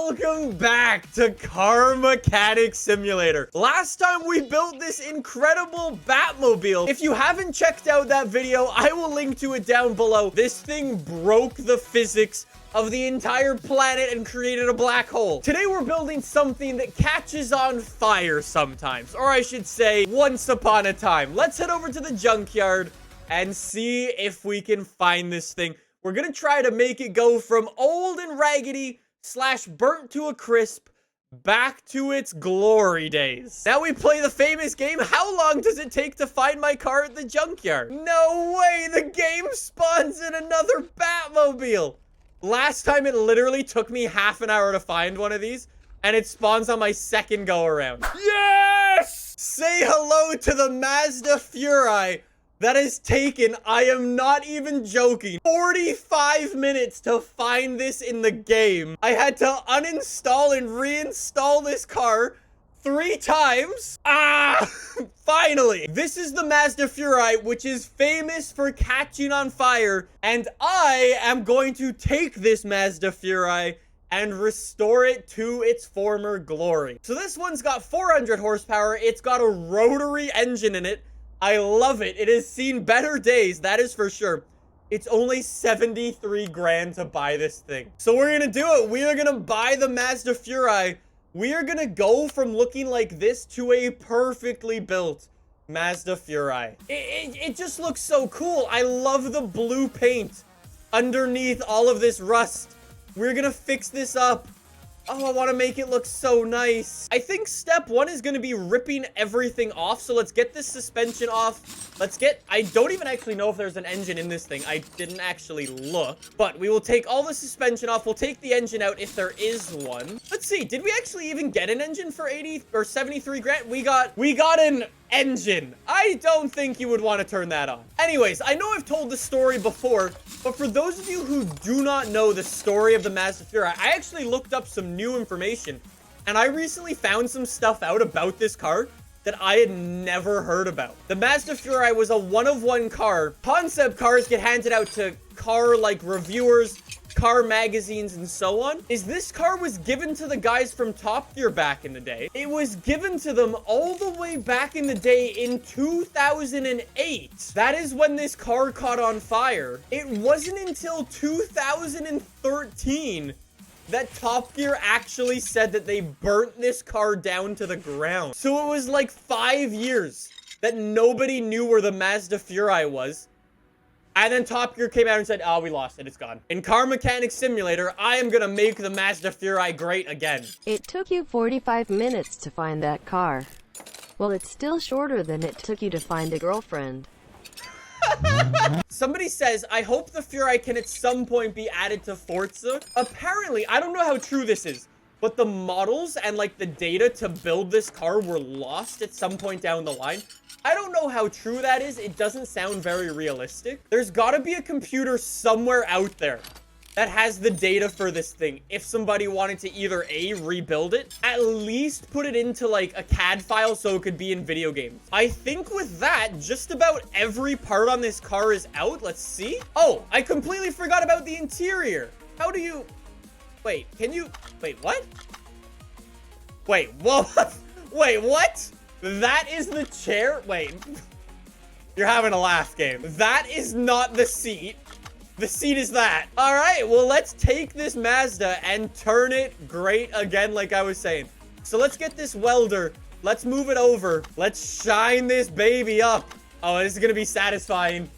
Welcome back to Car Mechanic Simulator. Last time we built this incredible Batmobile. If you haven't checked out that video, I will link to it down below. This thing broke the physics of the entire planet and created a black hole. Today we're building something that catches on fire sometimes, or I should say once upon a time. Let's head over to the junkyard and see if we can find this thing. We're gonna try to make it go from old and raggedy / burnt to a crisp back to its glory days. Now we play the famous game, how long does it take to find my car at the junkyard? No way, the game spawns in another Batmobile. Last time it literally took me half an hour to find one of these, and it spawns on my second go around. Yes! Say hello to the Mazda Furai. That has taken, I am not even joking, 45 minutes to find this in the game. I had to uninstall and reinstall this car 3 times. Finally. This is the Mazda Furai, which is famous for catching on fire. And I am going to take this Mazda Furai and restore it to its former glory. So this one's got 400 horsepower. It's got a rotary engine in it. I love it. It has seen better days, that is for sure. It's only 73 grand to buy this thing. So we're gonna do it. We are gonna buy the Mazda Furai. We are gonna go from looking like this to a perfectly built Mazda Furai. It just looks so cool. I love the blue paint underneath all of this rust. We're gonna fix this up. Oh, I want to make it look so nice. I think step 1 is going to be ripping everything off. So let's get this suspension off. I don't even actually know if there's an engine in this thing. I didn't actually look. But we will take all the suspension off. We'll take the engine out if there is one. Let's see. Did we actually even get an engine for 80 or 73 grand? We got an engine. I don't think you would want to turn that on. Anyways, I know I've told the story before, but for those of you who do not know the story of the Mazda Furai, I actually looked up some new information, and I recently found some stuff out about this car that I had never heard about. The Mazda Furai was a one-of-one car. Concept cars get handed out to car reviewers, car magazines, and so on. This car was given to the guys from Top Gear back in the day. It was given to them all the way back in the day in 2008. That is when this car caught on fire. It wasn't until 2013 that Top Gear actually said that they burnt this car down to the ground. So it was like 5 years that nobody knew where the Mazda Furai was. And then Top Gear came out and said, oh, we lost it. It's gone. In Car Mechanic Simulator, I am going to make the Mazda Furai great again. It took you 45 minutes to find that car. Well, it's still shorter than it took you to find a girlfriend. Somebody says, I hope the Furai can at some point be added to Forza. Apparently, I don't know how true this is, but the models and the data to build this car were lost at some point down the line. I don't know how true that is. It doesn't sound very realistic. There's got to be a computer somewhere out there that has the data for this thing. If somebody wanted to either A, rebuild it, at least put it into a CAD file so it could be in video games. I think with that, just about every part on this car is out. Let's see. Oh, I completely forgot about the interior. How do you... Wait, can you... Wait, what? Wait, whoa. Wait, what? That is the chair? Wait. You're having a laugh, game. That is not the seat. The seat is that. All right, well, let's take this Mazda and turn it great again, like I was saying. So let's get this welder. Let's move it over. Let's shine this baby up. Oh, this is going to be satisfying.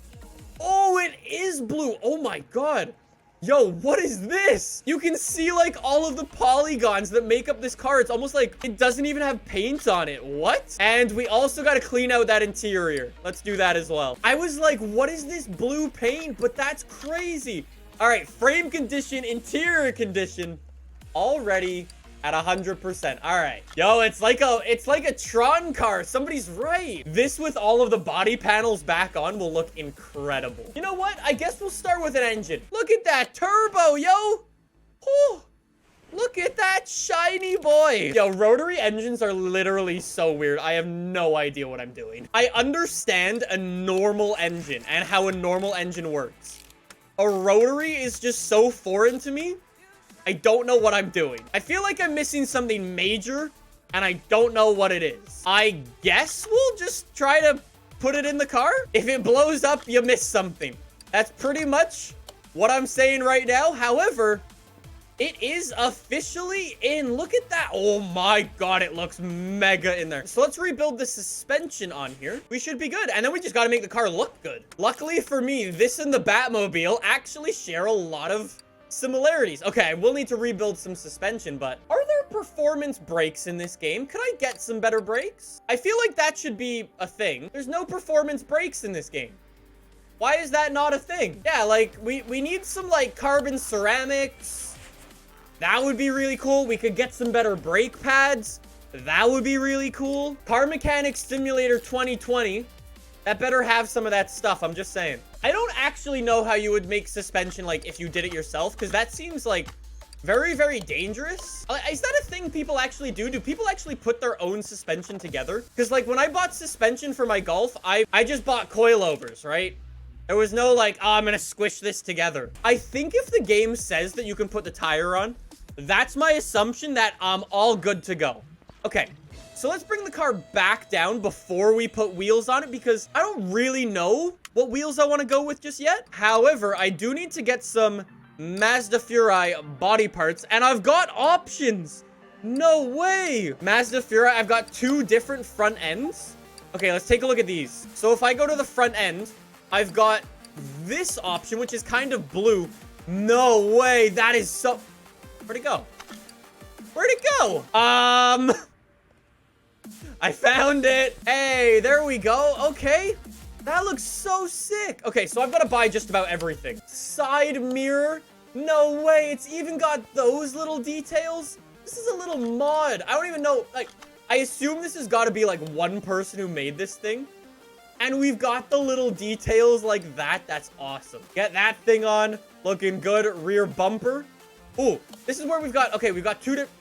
Oh, it is blue. Oh, my God. Yo, what is this? You can see all of the polygons that make up this car. It's almost like it doesn't even have paint on it. What? And we also got to clean out that interior. Let's do that as well. I was like, what is this blue paint? But that's crazy. All right, frame condition, interior condition, already at 100%. All right. Yo, it's like a Tron car. Somebody's right. This with all of the body panels back on will look incredible. You know what? I guess we'll start with an engine. Look at that turbo, yo. Oh, look at that shiny boy. Yo, rotary engines are literally so weird. I have no idea what I'm doing. I understand a normal engine and how a normal engine works. A rotary is just so foreign to me I don't know what I'm doing. I feel like I'm missing something major, and I don't know what it is. I guess we'll just try to put it in the car. If it blows up, you miss something. That's pretty much what I'm saying right now. However, it is officially in. Look at that. Oh my god, it looks mega in there. So let's rebuild the suspension on here. We should be good. And then we just got to make the car look good. Luckily for me, this and the Batmobile actually share a lot of similarities. Okay, we'll need to rebuild some suspension, but are there performance brakes in this game? Could I get some better brakes? I feel like that should be a thing. There's no performance brakes in this game. Why is that not a thing? Yeah, like, we need some, like, carbon ceramics. That would be really cool. We could get some better brake pads. That would be really cool. Car Mechanic Simulator 2020. That better have some of that stuff, I'm just saying. I don't actually know how you would make suspension, like, if you did it yourself, because that seems, like, very, very dangerous. Is that a thing people actually do? Do people actually put their own suspension together? Because, like, when I bought suspension for my Golf, I just bought coilovers, right? There was no, like, oh, I'm gonna squish this together. I think if the game says that you can put the tire on, that's my assumption that I'm all good to go. Okay. So let's bring the car back down before we put wheels on it, because I don't really know what wheels I want to go with just yet. However, I do need to get some Mazda Furai body parts, and I've got options. No way. Mazda Furai, I've got 2 different front ends. Okay, let's take a look at these. So if I go to the front end, I've got this option, which is kind of blue. No way. That is so... Where'd it go? Where'd it go? I found it. Hey, there we go. Okay. That looks so sick. Okay, so I've got to buy just about everything. Side mirror. No way. It's even got those little details. This is a little mod. I don't even know. Like, I assume this has got to be like one person who made this thing. And we've got the little details like that. That's awesome. Get that thing on. Looking good. Rear bumper. Ooh, this is where we've got... Okay, we've got 2 different...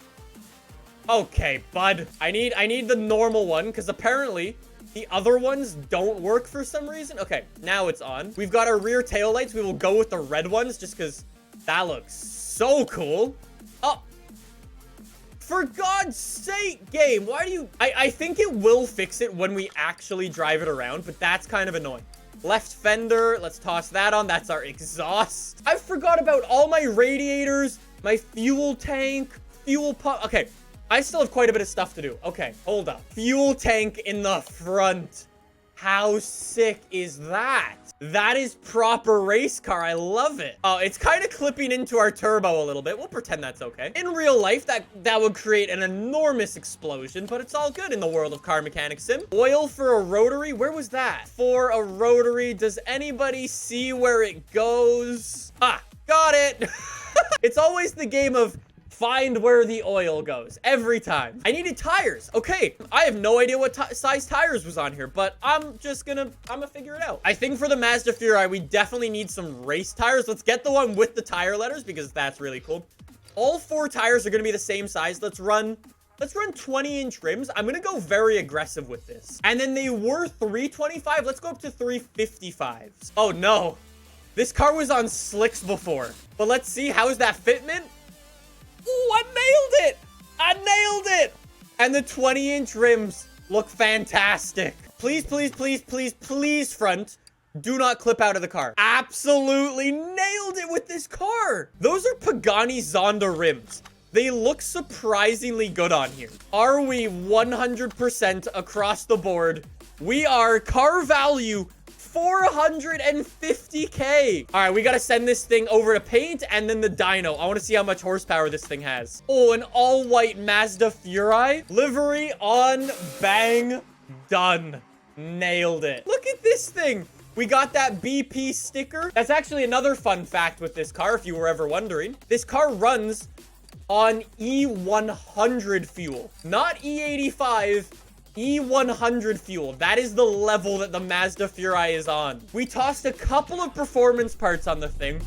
Okay, bud. I need the normal one, because apparently the other ones don't work for some reason. Okay, now it's on. We've got our rear taillights. We will go with the red ones, just because that looks so cool. Oh. For God's sake, game. Why do you... I think it will fix it when we actually drive it around, but that's kind of annoying. Left fender. Let's toss that on. That's our exhaust. I forgot about all my radiators, my fuel tank, fuel pump. Okay. I still have quite a bit of stuff to do. Okay, hold up. Fuel tank in the front. How sick is that? That is proper race car. I love it. Oh, it's kind of clipping into our turbo a little bit. We'll pretend that's okay. In real life, that would create an enormous explosion, but it's all good in the world of Car Mechanic Sim. Oil for a rotary. Where was that? For a rotary. Does anybody see where it goes? Ah, got it. It's always the game of find where the oil goes every time. I needed tires. Okay, I have no idea what size tires was on here, but I'm gonna figure it out. I think for the Mazda Furai, we definitely need some race tires. Let's get the one with the tire letters because that's really cool. All 4 tires are gonna be the same size. Let's run 20-inch rims. I'm gonna go very aggressive with this. And then they were 325. Let's go up to 355s. Oh no, this car was on slicks before, but let's see. How is that fitment? Ooh, I nailed it! I nailed it! And the 20-inch rims look fantastic. Please, please, please, please, please, front, do not clip out of the car. Absolutely nailed it with this car. Those are Pagani Zonda rims. They look surprisingly good on here. Are we 100% across the board? We are. Car value 450K. All right, we got to send this thing over to paint and then the dyno. I want to see how much horsepower this thing has. Oh, an all-white Mazda Furai. Livery on, bang, done. Nailed it. Look at this thing. We got that BP sticker. That's actually another fun fact with this car, if you were ever wondering. This car runs on E100 fuel, not E85. E100 fuel. That is the level that the Mazda Furai is on. We tossed a couple of performance parts on the thing.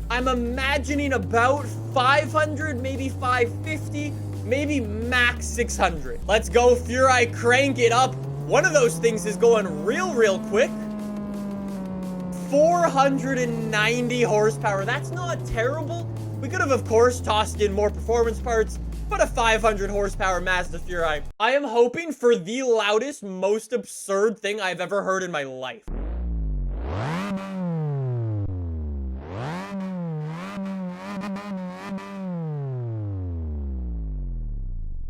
I'm imagining about 500, maybe 550, maybe max 600. Let's go, Furai, crank it up. One of those things is going real quick. 490 horsepower. That's not terrible. We could have, of course, tossed in more performance parts, but a 500 horsepower Mazda Furai. I am hoping for the loudest, most absurd thing I've ever heard in my life.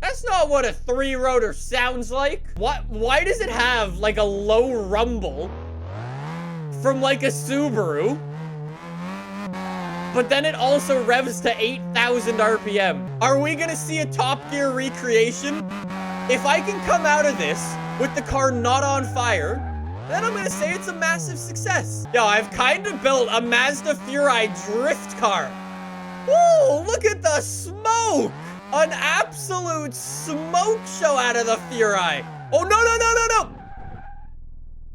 That's not what a 3-rotor sounds like. Why does it have like a low rumble from like a Subaru? But then it also revs to 8,000 RPM. Are we gonna see a Top Gear recreation? If I can come out of this with the car not on fire, then I'm gonna say it's a massive success. Yo, I've kind of built a Mazda Furai drift car. Whoa, look at the smoke! An absolute smoke show out of the Furai. Oh, no.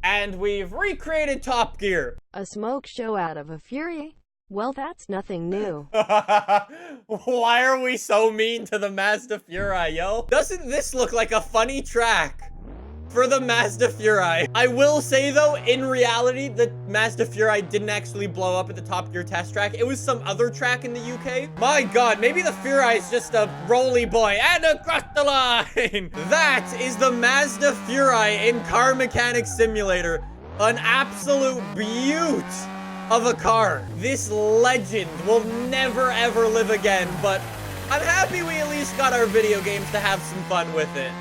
And we've recreated Top Gear. A smoke show out of a Fury? Well, that's nothing new. Why are we so mean to the Mazda Furai, yo? Doesn't this look like a funny track for the Mazda Furai? I will say, though, in reality, the Mazda Furai didn't actually blow up at the Top Gear test track. It was some other track in the UK. My God, maybe the Furai is just a rolly boy and across the line. That is the Mazda Furai in Car Mechanic Simulator. An absolute beaut of a car. This legend will never, ever live again, but I'm happy we at least got our video games to have some fun with it.